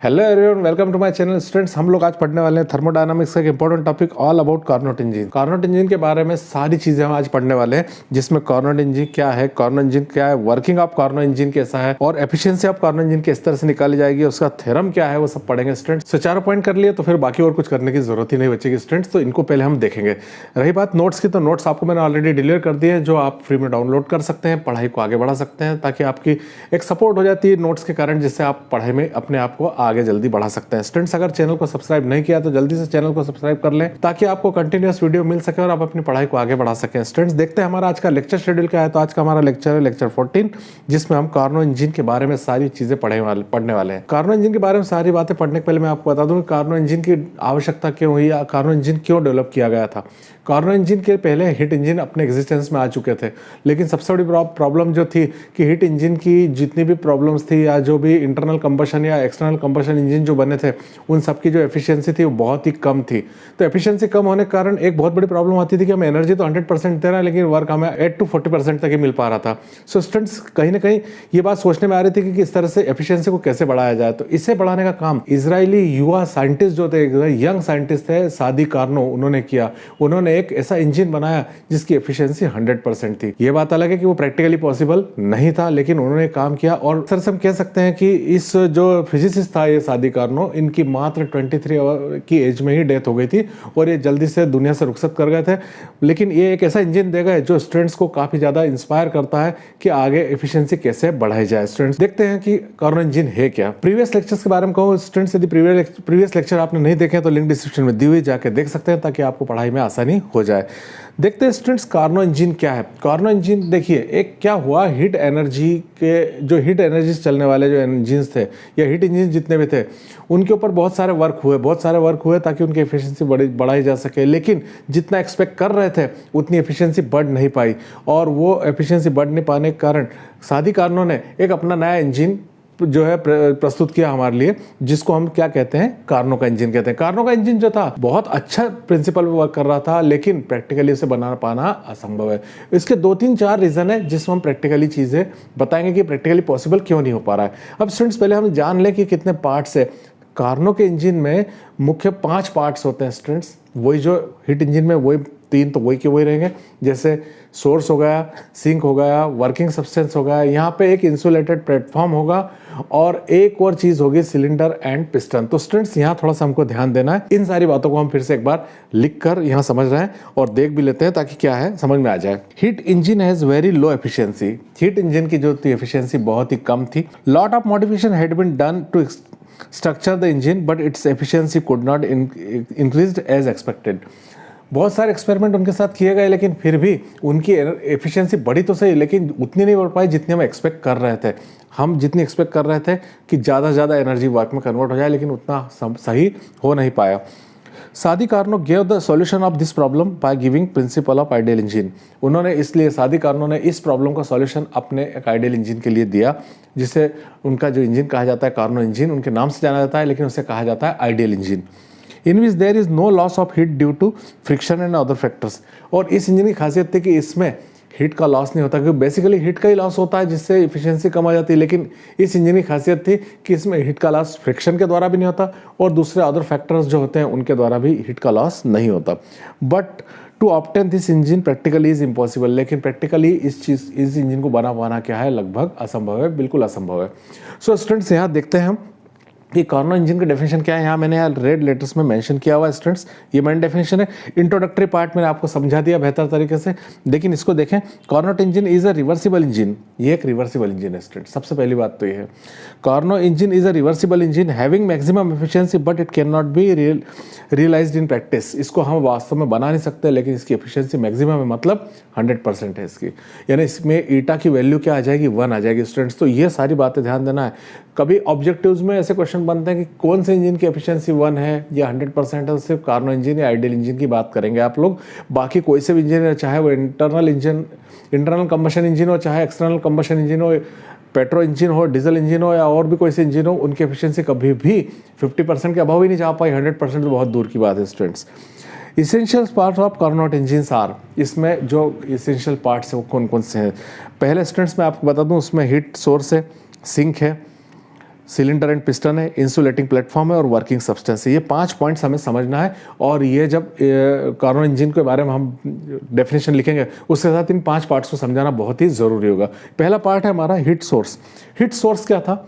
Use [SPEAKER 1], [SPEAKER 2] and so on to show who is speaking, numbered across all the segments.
[SPEAKER 1] Hello everyone, welcome to my channel. Students, हम लोग आज पढ़ने वाले हैं थर्मोडायनामिक्स का एक important topic all about Carnot engine. Carnot engine के बारे में सारी चीजें हम आज पढ़ने वाले हैं, जिसमें कार्नोट इंजन क्या है, कार्नोट इंजन क्या है, वर्किंग ऑफ कार्नोट इंजन कैसा है और एफिशिएंसी ऑफ कार्नोट इंजन किस तरह से निकाली जाएगी, उसका थ्योरम क्या है, वो सब पढ़ेंगे स्टूडेंट्स। तो चारों पॉइंट कर लिए तो फिर बाकी और कुछ करने की जरूरत ही नहीं बचेगी स्टूडेंट्स, तो इनको पहले हम देखेंगे। रही बात नोट्स की, तो नोट्स आपको मैंने ऑलरेडी डिलीवर कर दिए हैं, जो आप फ्री में डाउनलोड कर सकते हैं, पढ़ाई को आगे बढ़ा सकते हैं, ताकि आपकी एक सपोर्ट हो जाती है नोट्स के कारण, जिससे आप पढ़ाई में अपने आप को आगे जल्दी बढ़ा सकते हैं। स्टूडेंट्स, अगर चैनल को सब्सक्राइब नहीं किया तो जल्दी से चैनल को सब्सक्राइब कर लें, ताकि आपको कंटिन्यूअस वीडियो मिल सके और आप अपनी पढ़ाई को आगे बढ़ा सकें। स्टूडेंट्स, देखते हैं हमारा आज का लेक्चर शेड्यूल क्या है। तो आज का हमारा लेक्चर है लेक्चर 14, जिसमें हम कार्नोट इंजन के बारे में सारी चीजें पढ़ने वाले हैं। कार्नोट इंजन के बारे में सारी बातें पढ़ने के पहले मैं आपको बता दूं कि कार्नोट इंजन की आवश्यकता क्यों हुई, या कार्नोट इंजन क्यों डेवलप किया गया था। कार्नोट इंजन के पहले हिट इंजन अपने एग्जिस्टेंस में आ चुके थे, लेकिन सबसे बड़ी प्रॉब्लम जो थी कि हिट इंजन की जितनी भी प्रॉब्लम्स थी, या जो भी इंटरनल कंबशन या एक्सटर्नल कंबशन इंजन जो बने थे, उन सबकी जो एफिशिएंसी थी वो बहुत ही कम थी। तो एफिशिएंसी कम होने के कारण एक बहुत बड़ी प्रॉब्लम आती थी कि हम एनर्जी तो 100% दे रहे हैं, लेकिन वर्क हमें 8 to 40% तक ही मिल पा रहा था। सो स्टूडेंट्स, कहीं ना कहीं ये बात सोचने में आ रही थी कि इस तरह से एफिशिएंसी को कैसे बढ़ाया जाए। तो इसे बढ़ाने का काम इजरायली युवा साइंटिस्ट जो थे, यंग साइंटिस्ट थे, सादी कार्नो, उन्होंने किया। उन्होंने एक ऐसा इंजन बनाया जिसकी एफिशिएंसी 100% थी। ये बात अलग है कि वो प्रैक्टिकली पॉसिबल नहीं था, लेकिन उन्होंने काम किया। और सर से हम कह सकते हैं कि इस जो फिजिसिस्ट था ये सादी कार्नो, इनकी मात्र 23 की एज में ही डेथ हो गई थी और ये जल्दी से दुनिया से रुखसत कर गए थे। लेकिन ये एक ऐसा इंजन दे गए जो स्टूडेंट्स को काफी ज्यादा इंस्पायर करता है कि आगे एफिशिएंसी कैसे बढ़ाई जाए। स्टूडेंट्स, देखते हैं कि कार्नो इंजन है क्या। प्रीवियस लेक्चर्स के बारे में कहूँ स्टूडेंट्स, यदि प्रीवियस लेक्चर आपने नहीं देखे तो लिंक डिस्क्रिप्शन में दी हुई, जाके देख सकते हैं, ताकि आपको पढ़ाई में आसानी हो जाए। देखते हैं स्टूडेंट्स, कार्नो इंजन क्या है। कार्नो इंजन देखिए, एक क्या हुआ, हीट एनर्जी के जो हीट एनर्जी चलने वाले जो इंजन थे या हीट इंजन जितने भी थे, उनके ऊपर बहुत सारे वर्क हुए ताकि उनकी एफिशिएंसी बढ़ाई जा सके। लेकिन जितना एक्सपेक्ट कर रहे थे उतनी एफिशिएंसी बढ़ नहीं पाई, और वो एफिशिएंसी बढ़ नहीं पाने के कारण सादी कार्नो ने एक अपना नया इंजन जो है प्रस्तुत किया हमारे लिए, जिसको हम क्या कहते हैं, कार्नो का इंजन कहते हैं। कार्नो का इंजन जो था बहुत अच्छा प्रिंसिपल पे वर्क कर रहा था, लेकिन प्रैक्टिकली उसे बना पाना असंभव है। इसके 2-3-4 रीजन है, जिसमें हम प्रैक्टिकली चीजें बताएंगे कि प्रैक्टिकली पॉसिबल क्यों नहीं हो पा रहा है। अब स्टूडेंट्स, पहले हम जान लें कि कितने पार्ट्स है। कार्नो के इंजन में मुख्य 5 पार्ट्स होते हैं स्टूडेंट्स। वही जो हिट इंजन में वही 3 तो वही के वही रहेंगे, जैसे सोर्स हो गया, सिंक हो गया, वर्किंग सब्सटेंस हो गया, यहाँ पे एक इंसुलेटेड प्लेटफॉर्म होगा, और एक और चीज होगी सिलेंडर एंड पिस्टन। तो स्टूडेंट्स, यहाँ थोड़ा सा हमको ध्यान देना है। इन सारी बातों को हम फिर से एक बार लिख कर यहाँ समझ रहे हैं और देख भी लेते हैं, ताकि क्या है समझ में आ जाए। Heat engine has very low efficiency. Heat engine की जो थी एफिशिएंसी बहुत ही कम थी। Lot of modification had been done to structure the engine, but its efficiency could not increased as expected. बहुत सारे एक्सपेरिमेंट उनके साथ किए गए, लेकिन फिर भी उनकी एफिशिएंसी बढ़ी तो सही, लेकिन उतनी नहीं बढ़ पाई जितनी हम एक्सपेक्ट कर रहे थे। हम जितनी एक्सपेक्ट कर रहे थे कि ज़्यादा से ज़्यादा एनर्जी वर्क में कन्वर्ट हो जाए, लेकिन उतना सही हो नहीं पाया। Sadi Carnot gave the solution of this problem by giving principle of ideal engine. उन्होंने इसलिए सादी कार्नो ने इस प्रॉब्लम का सॉल्यूशन अपने एक आइडियल इंजन के लिए दिया, जिसे उनका जो इंजन कहा जाता है कार्नो इंजन, उनके नाम से जाना जाता है, लेकिन उसे कहा जाता है ideal engine. In which there is no loss of heat due to friction and other factors. और इस इंजन की खासियत थी कि इसमें हीट का लॉस नहीं होता, क्योंकि बेसिकली हीट का ही लॉस होता है, जिससे इफिशिएंसी कम आ जाती है। लेकिन इस इंजन की खासियत थी कि इसमें हीट का लॉस फ्रिक्शन के द्वारा भी नहीं होता, और दूसरे अदर फैक्टर्स जो होते हैं उनके द्वारा भी हीट का लॉस नहीं होता। But to obtain this engine practically is impossible. लेकिन प्रैक्टिकली इस इंजन को बना पाना क्या है, लगभग असंभव है, बिल्कुल असंभव है। सो स्टूडेंट्स, यहाँ देखते हैं हम कि कार्नो इंजन का डेफिनेशन क्या है। यहाँ मैंने रेड लेटर्स में मेंशन किया हुआ है स्टूडेंट्स, ये मेन डेफिनेशन है। इंट्रोडक्टरी पार्ट मैंने आपको समझा दिया बेहतर तरीके से, लेकिन इसको देखें। Carnot engine is a reversible engine. ये एक रिवर्सिबल इंजन है स्टूडेंट्स, सबसे पहली बात तो ये है। Carnot engine is a reversible engine having maximum efficiency, but it can not be realised in practice. इसको हम वास्तव में बना नहीं सकते, लेकिन इसकी एफिशिएंसी मैक्सिमम है, मतलब 100% है इसकी। यानी इसमें ईटा की वैल्यू क्या आ जाएगी, 1 आ जाएगी स्टूडेंट्स। तो ये सारी बातें ध्यान देना है। कभी ऑब्जेक्टिव्स में ऐसे क्वेश्चन बनते हैं कि कौन से इंजन की एफिशिएंसी 1 है या 100% है, सिर्फ कार्नो इंजन या आइडियल इंजन की बात करेंगे आप लोग। बाकी कोई से भी इंजन है, चाहे वो इंटरनल कंबशन इंजन हो, चाहे एक्सटर्नल कंबशन इंजन हो, पेट्रो इंजन हो, डीजल इंजन हो, या और भी कोई से इंजन हो, उनकी एफिशिएंसी कभी भी 50% के अभाव ही नहीं जा पाई। 100% तो बहुत दूर की बात है students. Essential parts of Carnot engines are, इसमें जो इसेंशियल पार्ट्स है वो कौन कौन से हैं। पहले स्टूडेंट्स मैं आपको बता दूं, उसमें हीट सोर्स है, सिंक है, सिलेंडर एंड पिस्टन है, इंसुलेटिंग प्लेटफॉर्म है और वर्किंग सब्सटेंस है। ये 5 पॉइंट्स हमें समझना है और ये जब कार्नोट इंजन के बारे में हम डेफिनेशन लिखेंगे उसके साथ इन 5 पार्ट्स को समझाना बहुत ही ज़रूरी होगा। पहला पार्ट है हमारा हीट सोर्स। हीट सोर्स क्या था?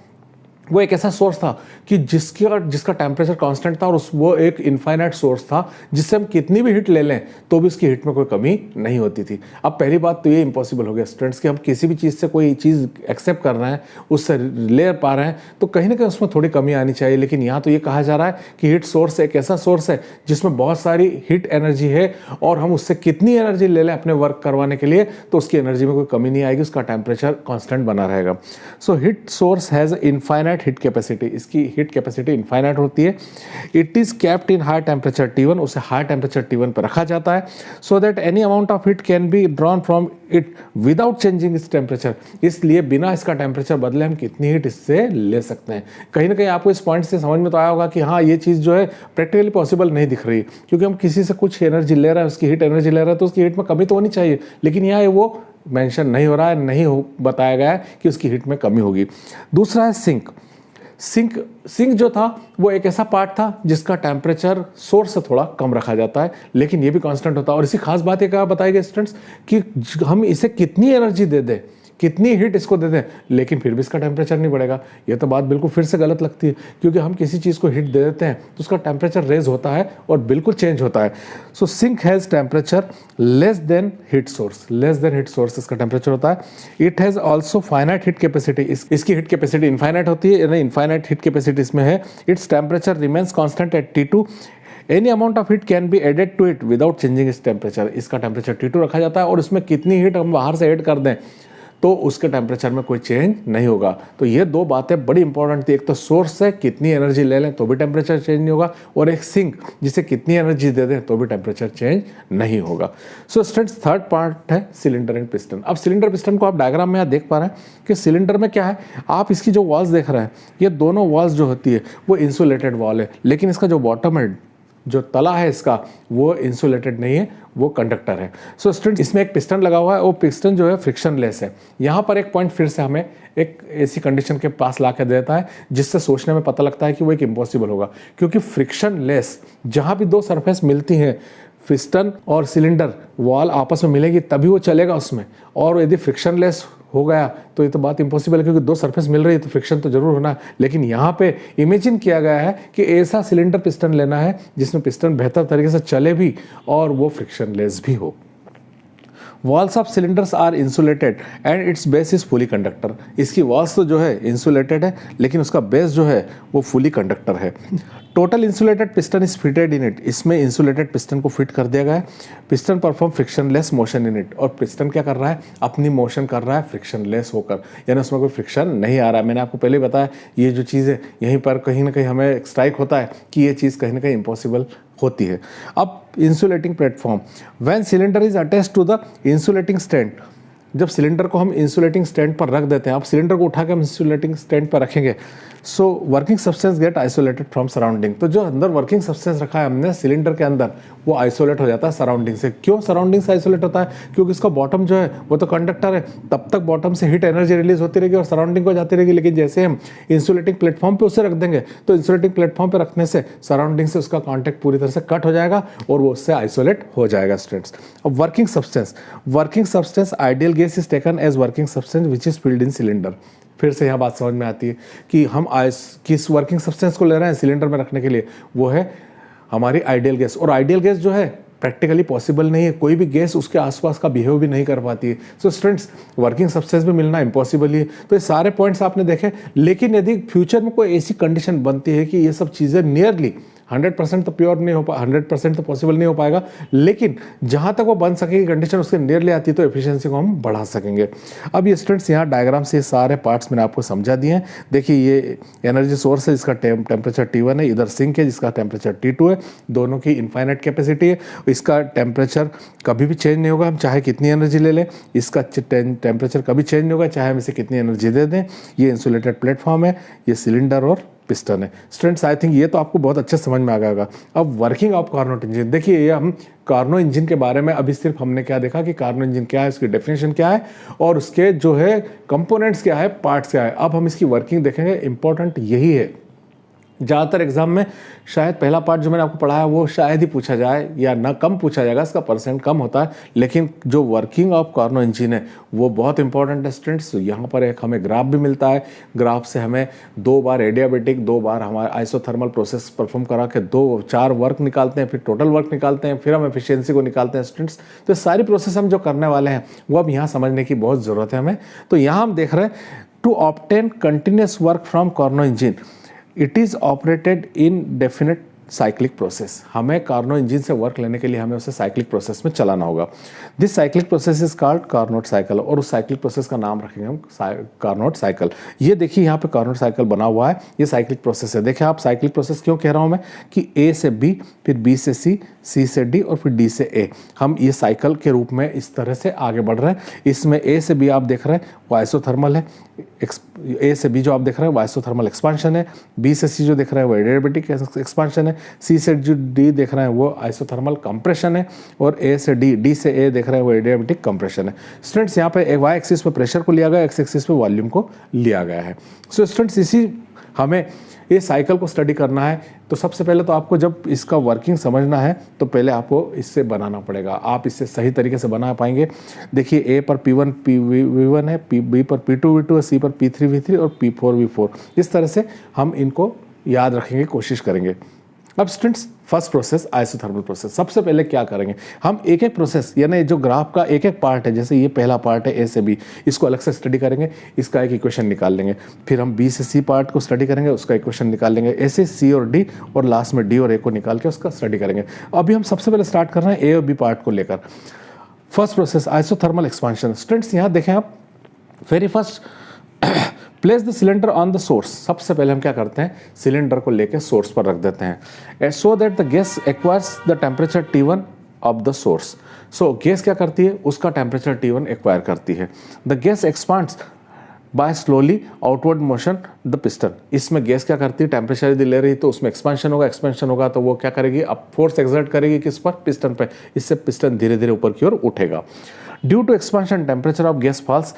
[SPEAKER 1] वो एक ऐसा सोर्स था कि जिसका टेम्परेचर कांस्टेंट था और वो एक इनफाइनाइट सोर्स था जिससे हम कितनी भी हीट ले लें तो भी उसकी हीट में कोई कमी नहीं होती थी। अब पहली बात तो ये इम्पॉसिबल हो गया स्टूडेंट्स कि हम किसी भी चीज़ से कोई चीज़ एक्सेप्ट कर रहे हैं, उससे ले पा रहे हैं, तो कहीं ना कहीं उसमें थोड़ी कमी आनी चाहिए। लेकिन यहाँ तो ये कहा जा रहा है कि हीट सोर्स एक ऐसा सोर्स है जिसमें बहुत सारी हीट एनर्जी है और हम उससे कितनी एनर्जी ले लें अपने वर्क करवाने के लिए तो उसकी एनर्जी में कोई कमी नहीं आएगी, उसका टेम्परेचर कॉन्स्टेंट बना रहेगा। So heat source has infinite heat capacity, इसकी हीट कैपेसिटी इनफाइनाइट होती है। It is capped in high temperature T1, उसे हाई टेम्परेचर T1 पर रखा जाता है so that any amount of heat can be drawn from it without changing its temperature. इसलिए बिना इसका टेम्परेचर बदले हम कितनी हीट इससे ले सकते हैं। कहीं ना कहीं आपको इस पॉइंट से समझ में तो आया होगा कि हाँ ये चीज़ जो है प्रैक्टिकली पॉसिबल नहीं दिख रही, क्योंकि हम किसी से कुछ एनर्जी ले रहे हैं, उसकी हीट एनर्जी ले रहे हैं तो उसकी हीट में कमी तो होनी चाहिए, लेकिन यहाँ वो मेंशन नहीं हो रहा है, नहीं बताया गया है कि उसकी हीट में कमी होगी। दूसरा है सिंक। सिंक जो था वो एक ऐसा पार्ट था जिसका टेम्परेचर सोर्स से थोड़ा कम रखा जाता है, लेकिन ये भी कांस्टेंट होता है। और इसी खास बात ये क्या बताई गई स्टूडेंट्स कि हम इसे कितनी एनर्जी दे दें, कितनी हीट इसको दे दें, लेकिन फिर भी इसका टेम्परेचर नहीं बढ़ेगा। ये तो बात बिल्कुल फिर से गलत लगती है, क्योंकि हम किसी चीज़ को हीट दे देते हैं तो उसका टेम्परेचर रेज होता है और बिल्कुल चेंज होता है। So sink has temperature less than heat source, इसका टेम्परेचर होता है। It has also finite heat capacity, इसकी हीट कैपेसिटी इनफाइनाइट होती है, यानी इनफाइनाइट हीट कैपेसिटी इसमें है। Its temperature remains constant at T2। Any amount of heat can be added to it without changing its temperature. इसका temperature T2 रखा जाता है और इसमें कितनी हीट हम बाहर से ऐड कर दें तो उसके टेम्परेचर में कोई चेंज नहीं होगा। तो ये दो बातें बड़ी इंपॉर्टेंट थी। एक तो सोर्स से कितनी एनर्जी ले लें तो भी टेम्परेचर चेंज नहीं होगा, और एक सिंक जिसे कितनी एनर्जी दे दें तो भी टेम्परेचर चेंज नहीं होगा। सो स्टूडेंट्स थर्ड पार्ट है सिलेंडर एंड पिस्टन। अब सिलेंडर पिस्टन को आप डायग्राम में यहाँ देख पा रहे हैं कि सिलेंडर में क्या है, आप इसकी जो वॉल्स देख रहे हैं ये दोनों वॉल्स जो होती है वो इंसुलेटेड वॉल है, लेकिन इसका जो बॉटम है, जो तला है इसका, वो इंसुलेटेड नहीं है, वो कंडक्टर है। सो स्टूडेंट इसमें एक पिस्टन लगा हुआ है, वो पिस्टन जो है फ्रिक्शन लेस है। यहाँ पर एक पॉइंट फिर से हमें एक ऐसी कंडीशन के पास ला के देता है जिससे सोचने में पता लगता है कि वो एक इम्पॉसिबल होगा, क्योंकि फ्रिक्शन लेस जहाँ भी दो सरफेस मिलती हैं, पिस्टन और सिलेंडर वॉल आपस में मिलेगी तभी वो चलेगा उसमें, और यदि फ्रिक्शन लेस हो गया तो ये तो बात इम्पॉसिबल है, क्योंकि दो सरफेस मिल रही है तो फ्रिक्शन तो जरूर होना है। लेकिन यहाँ पे इमेजिन किया गया है कि ऐसा सिलेंडर पिस्टन लेना है जिसमें पिस्टन बेहतर तरीके से चले भी और वो फ्रिक्शन लेस भी हो। Walls of cylinders are insulated and its base is fully conductor. इसकी वॉल्स तो जो है इंसुलेटेड है, लेकिन उसका बेस जो है वो फुली कंडक्टर है। Total insulated piston is fitted in it. इसमें इंसुलेटेड पिस्टन को फिट कर दिया गया है। Piston perform frictionless motion in it. और पिस्टन क्या कर रहा है, अपनी मोशन कर रहा है फ्रिक्शनलेस होकर, यानी उसमें कोई फ्रिक्शन नहीं आ रहा है। मैंने आपको पहले बताया ये जो चीज़ है यहीं पर कहीं ना कहीं हमें स्ट्राइक होता है कि ये चीज़ कहीं ना कहीं इम्पॉसिबल होती है। अब insulating platform, when cylinder is attached to the insulating stand. जब सिलेंडर को हम इंसुलेटिंग स्टैंड पर रख देते हैं, अब सिलेंडर को उठा के हम इंसुलेटिंग स्टैंड पर रखेंगे, so working substance get isolated from surrounding. तो जो अंदर वर्किंग सब्सटेंस रखा है हमने सिलेंडर के अंदर, वो आइसोलेट हो जाता है सराउंडिंग से। क्यों सराउंडिंग से आइसोलेट होता है, क्योंकि इसका बॉटम जो है वो तो कंडक्टर है, तब तक बॉटम से हीट एनर्जी रिलीज होती रहेगी और सराउंडिंग को जाती रहेगी। लेकिन जैसे हम इंसुलेटिंग प्लेटफॉर्म पे उसे रख देंगे तो इंसुलेटिंग प्लेटफॉर्म पे रखने से सराउंडिंग से उसका कॉन्टैक्ट पूरी तरह से कट हो जाएगा और वो उससे आइसोलेट हो जाएगा स्टूडेंट्स। अब working substance ideal gas is taken as working substance which is filled in cylinder. फिर से यहाँ बात समझ में आती है कि हम किस वर्किंग सब्सटेंस को ले रहे हैं सिलेंडर में रखने के लिए, वो है हमारी आइडियल गैस। और आइडियल गैस जो है प्रैक्टिकली पॉसिबल नहीं है, कोई भी गैस उसके आसपास का बिहेव भी नहीं कर पाती है। सो स्टूडेंट्स वर्किंग सब्सटेंस में मिलना इम्पॉसिबल ही है। तो ये सारे पॉइंट्स आपने देखे, लेकिन यदि फ्यूचर में कोई ऐसी कंडीशन बनती है कि ये सब चीज़ें नियरली 100% तो प्योर नहीं हो 100% तो पॉसिबल नहीं हो पाएगा, लेकिन जहाँ तक वो बन सकेगी कंडीशन उसके नियरली आती है तो एफिशिएंसी को हम बढ़ा सकेंगे। अब ये स्टूडेंट्स यहाँ डायग्राम से सारे पार्ट्स मैंने आपको समझा दिए हैं। देखिए ये एनर्जी सोर्स है जिसका टेम्परेचर T1 है, इधर सिंक है जिसका टेम्परेचर T2 है, दोनों की इनफाइनाइट कैपेसिटी है, इसका टेम्परेचर कभी भी चेंज नहीं होगा, हम चाहे कितनी एनर्जी ले लें, इसका टेम्परेचर कभी चेंज नहीं होगा चाहे हम इसे कितनी एनर्जी दे दें। ये इंसुलेटेड प्लेटफॉर्म है, ये सिलेंडर और पिस्टन है। स्टूडेंट्स आई थिंक ये तो आपको बहुत अच्छे समझ में आ गया होगा। अब वर्किंग ऑफ कार्नोट इंजन, देखिए ये हम कार्नो इंजन के बारे में अभी सिर्फ हमने क्या देखा कि कार्नो इंजन क्या है, उसकी डेफिनेशन क्या है और उसके जो है कंपोनेंट्स क्या है, पार्ट्स क्या है। अब हम इसकी वर्किंग देखेंगे, इंपॉर्टेंट यही है। ज़्यादातर एग्जाम में शायद पहला पार्ट जो मैंने आपको पढ़ाया वो शायद ही पूछा जाए या ना कम पूछा जाएगा, इसका परसेंट कम होता है, लेकिन जो वर्किंग ऑफ कार्नो इंजन है वो बहुत इंपॉर्टेंट है स्टूडेंट्स। यहाँ पर एक हमें ग्राफ भी मिलता है, ग्राफ से हमें 2 बार एडियाबेटिक, 2 बार हमारे आइसोथर्मल प्रोसेस परफॉर्म करा के 4 वर्क निकालते हैं, फिर टोटल वर्क निकालते हैं, फिर हम एफिशिएंसी को निकालते हैं स्टूडेंट्स। तो सारी प्रोसेस हम जो करने वाले हैं वो अब यहाँ समझने की बहुत ज़रूरत है हमें। तो यहाँ हम देख रहे हैं to obtain continuous work from Carnot engine it is operated in definite cyclic process. हमें कार्नो इंजन से वर्क लेने के लिए हमें उसे साइक्लिक प्रोसेस में चलाना होगा। This cyclic process is called Carnot cycle, और उस साइक्लिक प्रोसेस का नाम रखेंगे हम कार्नोट साइकिल। ये देखिए यहाँ पे कार्नोट साइकिल बना हुआ है, ये साइक्लिक प्रोसेस है। देखिए आप साइक्लिक प्रोसेस क्यों कह रहा हूँ मैं कि ए से बी, फिर बी से सी, सी से डी और फिर डी से ए, हम ये साइकिल के रूप में इस तरह से आगे बढ़ रहे हैं। इसमें ए से बी आप देख रहे हैं वो आइसोथर्मल है, ए से बी जो आप देख रहे हैं वो आइसोथर्मल एक्सपांशन है, बी से सी जो देख रहे हैं वो एडियाबेटिक एक्सपांशन है, सी से जो डी देख रहे हैं वो आइसोथर्मल कंप्रेशन है, और ए से डी, डी से ए देख रहे हैं वो एडियाबेटिक कंप्रेशन है। स्टूडेंट्स यहाँ पे वाई एक्सिस पे प्रेशर को लिया गया, एक्स एक्सिस पे वॉल्यूम को लिया गया है। सो स्टूडेंट्स इसी हमें ये साइकिल को स्टडी करना है। तो सबसे पहले तो आपको जब इसका वर्किंग समझना है तो पहले आपको इससे बनाना पड़ेगा। आप इससे सही तरीके से बना पाएंगे। देखिए ए पर P1 V1 है, बी पर P2 V2 है, सी पर P3 V3 और P4 V4। इस तरह से हम इनको याद रखेंगे, कोशिश करेंगे। अब students first process isothermal process. सबसे पहले क्या करेंगे हम एक एक प्रोसेस, यानी जो ग्राफ का एक एक पार्ट है, जैसे ये पहला पार्ट है ए से बी, इसको अलग से स्टडी करेंगे, इसका एक इक्वेशन निकाल लेंगे। फिर हम बी से सी पार्ट को स्टडी करेंगे, उसका इक्वेशन निकाल लेंगे। ऐसे सी और डी, और लास्ट में डी और ए को निकाल के उसका स्टडी करेंगे। अभी हम सबसे पहले स्टार्ट कर रहे हैं ए और बी पार्ट को लेकर। First process isothermal expansion. Students यहाँ देखें आप, very first place the cylinder on the source. सबसे पहले हम क्या करते हैं, सिलेंडर को लेकर सोर्स पर रख देते हैं, so that the gas acquires the temperature T1 of the source. So gas क्या करती है, उसका टेम्परेचर T1 एक्वायर करती है। The gas expands by slowly outward motion the piston. इसमें गैस क्या करती है, टेम्परेचर यदि ले रही तो उसमें एक्सपेंशन होगा, एक्सपेंशन होगा तो वो क्या करेगी, अब फोर्स एक्सर्ट करेगी किस पर, पिस्टन पे। इससे पिस्टन धीरे धीरे ऊपर की ओर उठेगा। Due to expansion temperature of gas falls,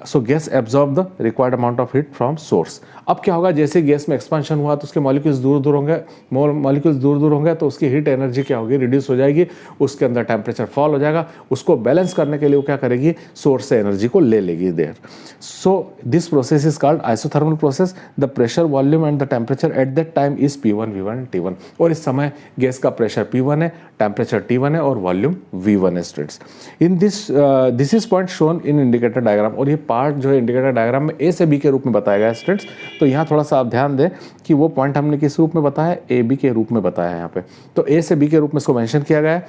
[SPEAKER 1] so gas absorb the required amount of heat from source. अब क्या होगा, जैसे गैस में एक्सपेंशन हुआ तो उसके मॉलिक्यूल्स दूर दूर होंगे, मॉलिक्यूल्स दूर दूर होंगे तो उसकी हीट एनर्जी क्या होगी, रिड्यूस हो जाएगी, उसके अंदर टेम्परेचर फॉल हो जाएगा। उसको बैलेंस करने के लिए वो क्या करेगी, सोर्स से एनर्जी को ले लेगी there. So this process is called isothermal process. The pressure, volume and the temperature at that time is P1 V1 T1। और इस समय गैस का प्रेशर P1 है, टेम्परेचर T1 है और वॉल्यूम V1 है students. In this is point shown in indicator diagram. और ये पार्ट जो है इंडिकेटर डायग्राम में ए से बी के रूप में बताया गया है स्टूडेंट्स। तो यहाँ थोड़ा सा आप ध्यान दें कि वो पॉइंट हमने किस रूप में बताया है, ए बी के रूप में बताया है यहाँ पे। तो ए से बी के रूप में इसको मेंशन किया गया है।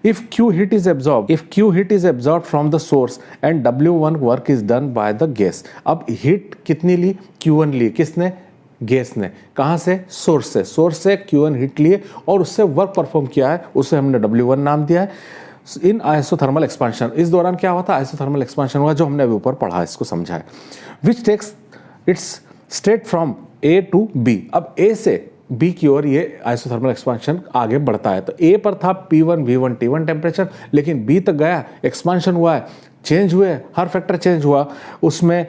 [SPEAKER 1] If Q heat is absorbed from the source and W1 work is done by the gas। अब हीट कितनी ली, Q1 ली, किसने, गैस ने। कहाँ से, सोर्स से। सोर्स से Q1 हीट लिए और उससे वर्क परफॉर्म किया है, उसे हमने W1 नाम दिया है। इन आइसोथर्मल एक्सपांशन, इस दौरान क्या हुआ था, आइसोथर्मल एक्सपांशन हुआ, जो हमने अभी ऊपर पढ़ा, इसको समझा है। Which takes its state from A to B. अब ए से बी की ओर ये आइसोथर्मल एक्सपांशन आगे बढ़ता है। तो ए पर था P1 V1 T1 टेम्परेचर, लेकिन बी तक गया, एक्सपांशन हुआ है, चेंज हुए, हर फैक्टर चेंज हुआ। उसमें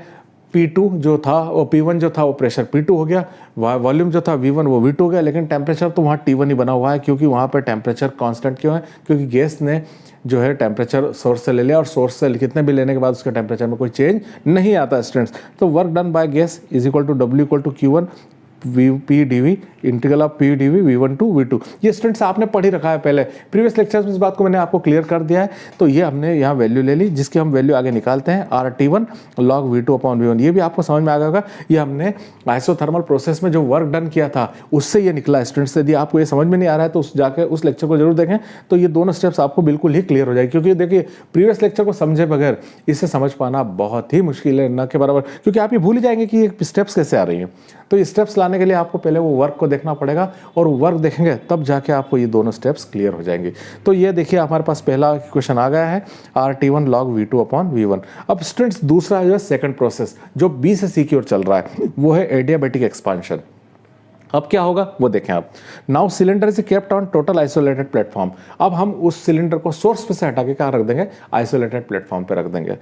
[SPEAKER 1] P2 जो था वो P1 जो था वो प्रेशर P2 हो गया, वॉल्यूम जो था V1 वो V2 हो गया, लेकिन टेम्परेचर तो वहाँ T1 ही बना हुआ है, क्योंकि वहाँ पे टेम्परेचर कांस्टेंट क्यों है, क्योंकि गैस ने जो है टेम्परेचर सोर्स से ले लिया, और सोर्स से कितने भी लेने के बाद उसके टेम्परेचर में कोई चेंज नहीं आता स्टूडेंट्स। तो work done by gas is equal to W equal to Q1 P D V, integral of P D V V1 to V2। ये स्टूडेंट्स आपने पढ़ ही रखा है पहले, प्रीवियस लेक्चर्स में इस बात को मैंने आपको क्लियर कर दिया है। तो ये हमने यहाँ वैल्यू ले ली, जिसकी हम वैल्यू आगे निकालते हैं RT1 log V2 upon V1। ये भी आपको समझ में आ गया होगा, ये हमने आइसोथर्मल प्रोसेस में जो वर्क डन किया था उससे ये निकला स्टूडेंट्स। यदि आपको ये समझ में नहीं आ रहा है तो जाकर उस लेक्चर को जरूर देखें, तो ये दोनों स्टेप्स आपको बिल्कुल ही क्लियर हो जाएगी। क्योंकि देखिए प्रीवियस लेक्चर को समझे बगैर इसे समझ पाना बहुत ही मुश्किल है, न के बराबर, क्योंकि आप ये भूल ही जाएंगे कि ये स्टेप्स कैसे आ रही हैं। तो ये स्टेप्स लाने के लिए आपको पहले वो वर्क को देखना पड़ेगा, और वर्क देखेंगे तब जाके आपको ये दोनों स्टेप्स क्लियर हो जाएंगे। तो ये देखिए हमारे पास पहला क्वेश्चन आ गया है, RT1 log V2 upon V1। अब स्टूडेंट्स दूसरा जो है सेकंड प्रोसेस जो B से C की ओर चल रहा है, वो है एडियाबेटिक एक्सपांशन। अब क्या होगा वो देखें आप। Now cylinder is kept on total isolated platform. अब हम उस सिलेंडर को सोर्स पे से हटा के कहाँ रख देंगे, आइसोलेटेड प्लेटफॉर्म पे रख देंगे।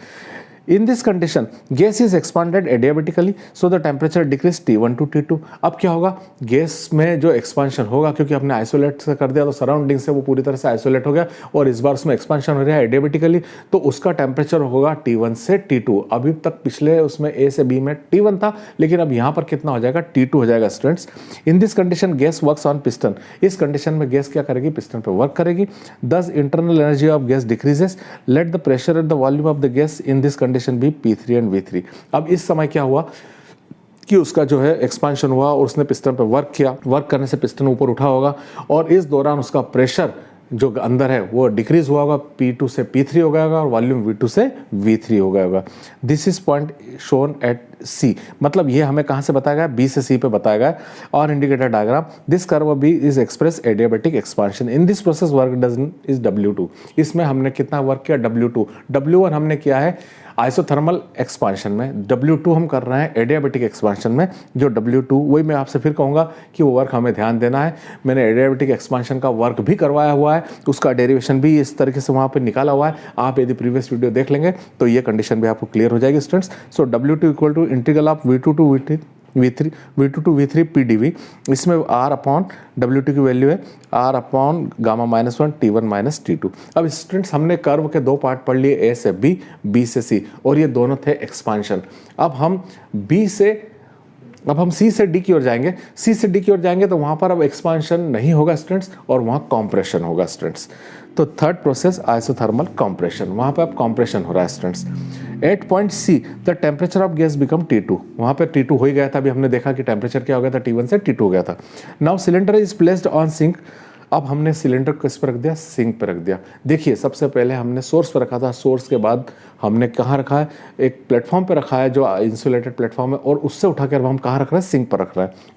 [SPEAKER 1] In this condition, gas is expanded adiabatically, so the temperature decrease T1 to T2। अब क्या होगा, गैस में जो एक्सपांशन होगा, क्योंकि हमने आइसोलेट से कर दिया तो सराउंडिंग से वो पूरी तरह से आइसोलेट हो गया, और इस बार उसमें एक्सपांशन हो रहा है एडियाबेटिकली, तो उसका टेम्परेचर होगा T1 से T2। अभी तक पिछले उसमें A से B में T1 था, लेकिन अब यहाँ पर कितना हो जाएगा, T2 हो जाएगा students. In this condition gas works on piston. इस कंडीशन में गैस क्या करेगी, पिस्टन पर वर्क करेगी। दस internal energy of gas decreases, let the pressure at the volume of the gas in this condition भी P3 एंड V3। अब इस समय क्या हुआ कि उसका जो है एक्सपांशन हुआ और उसने पिस्टन पर वर्क किया, वर्क करने से पिस्टन ऊपर उठा होगा, और इस दौरान उसका प्रेशर जो अंदर है वो डिक्रीज हुआ होगा, P2 से P3 हो गया होगा और वॉल्यूम V2 से V3 हो गया होगा। This is point shown at C। मतलब ये हमें कहाँ से बताया गया, B से C पे बताया गया। और indicator diagram, this curve B is express adiabatic expansion. In this process work done is W2। इसमें हमने कितना वर्क किया, W2। W1 हमने किया है आइसोथर्मल एक्सपांशन में, W2 हम कर रहे हैं एडियाबेटिक एक्सपांशन में। जो W2 वही मैं आपसे फिर कहूँगा कि वो वर्क हमें ध्यान देना है। मैंने एडियाबेटिक एक्सपांशन का वर्क भी करवाया हुआ है, उसका डेरिवेशन भी इस तरीके से वहाँ पे निकाला हुआ है। आप यदि प्रीवियस वीडियो देख लेंगे तो ये कंडीशन भी आपको क्लियर हो जाएगी students. So W2 equal to integral of V2 to V3 PdV। इसमें R अपॉन W2 की वैल्यू है R upon gamma -1 T1 - T2। अब स्टूडेंट्स हमने कर्व के दो पार्ट पढ़ लिए, A से B, B से C, और ये दोनों थे एक्सपांशन। अब हम C से D की ओर जाएंगे। C से D की ओर जाएंगे तो वहाँ पर अब एक्सपांशन नहीं होगा स्टूडेंट्स, और वहाँ कॉम्प्रेशन होगा स्टूडेंट्स। तो थर्ड प्रोसेस आइसोथर्मल कॉम्प्रेशन, वहाँ पे अब कॉम्प्रेशन हो रहा है students. 8 point C, the temperature of gas become T2। वहाँ पे T2 हो ही गया था, अभी हमने देखा कि टेम्परेचर क्या हो गया था, T1 से T2 हो गया था। Now cylinder is placed on sink. अब हमने सिलेंडर को किस पर रख दिया, सिंक पर रख दिया। देखिए सबसे पहले हमने सोर्स पर रखा था, सोर्स के बाद हमने कहाँ रखा है, एक प्लेटफॉर्म पर रखा है जो इंसुलेटेड प्लेटफॉर्म है, और उससे उठाकर हम कहाँ रख रहे हैं, सिंक पर रख रहे हैं।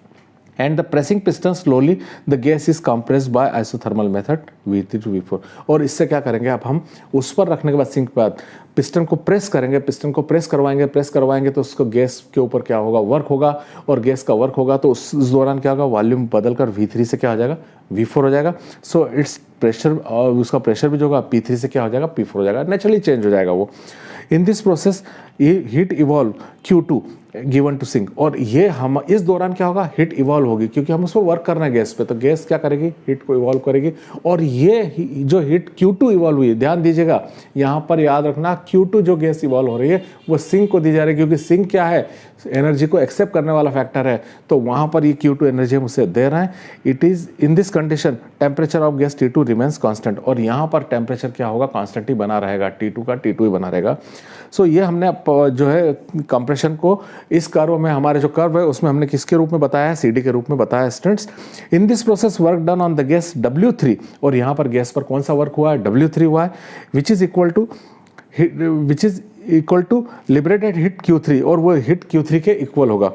[SPEAKER 1] And the pressing piston slowly the gas is compressed by isothermal method V3 to V4। और इससे क्या करेंगे, अब हम उस पर रखने के बाद सिंक पर पिस्टन को प्रेस करेंगे, पिस्टन को प्रेस करवाएंगे तो उसको गैस के ऊपर क्या होगा, वर्क होगा, और गैस का वर्क होगा तो उस दौरान क्या होगा, वॉल्यूम बदलकर V3 से क्या हो जाएगा, V4 हो जाएगा। सो इट्स प्रेशर, और उसका प्रेशर भी जो होगा P3 से क्या हो जाएगा, P4 हो जाएगा, नेचुरली चेंज हो जाएगा वो। In this process heat evolve Q2 given to sink. और ये हम इस दौरान क्या होगा, हीट इवॉल्व होगी, क्योंकि हम उस पर वर्क कर रहे हैं गैस पे, तो गैस क्या करेगी, हीट को इवॉल्व करेगी। और ये जो हीट Q2 इवॉल्व हुई, ध्यान दीजिएगा यहाँ पर याद रखना, Q2 जो गैस इवॉल्व हो रही है वो सिंक को दी जा रही है, क्योंकि सिंक क्या है, एनर्जी को एक्सेप्ट करने वाला फैक्टर है, तो वहाँ पर ये Q2 एनर्जी हम उसे दे रहे हैं। It is in this condition temperature of gas T2 remains constant. और यहाँ पर टेम्परेचर क्या होगा, कांस्टेंट ही बना रहेगा, T2 का T2 ही बना रहेगा। सो ये हमने जो है कंप्रेशन को इस कर्व में, हमारे जो कर्व है उसमें हमने किसके रूप में बताया है, CD के रूप में बताया है students. In this process work done on the gas W3। और यहाँ पर गैस पर कौन सा वर्क हुआ है, W3 हुआ है, which is equal to liberated heat Q3, और वो हिट Q3 के इक्वल होगा।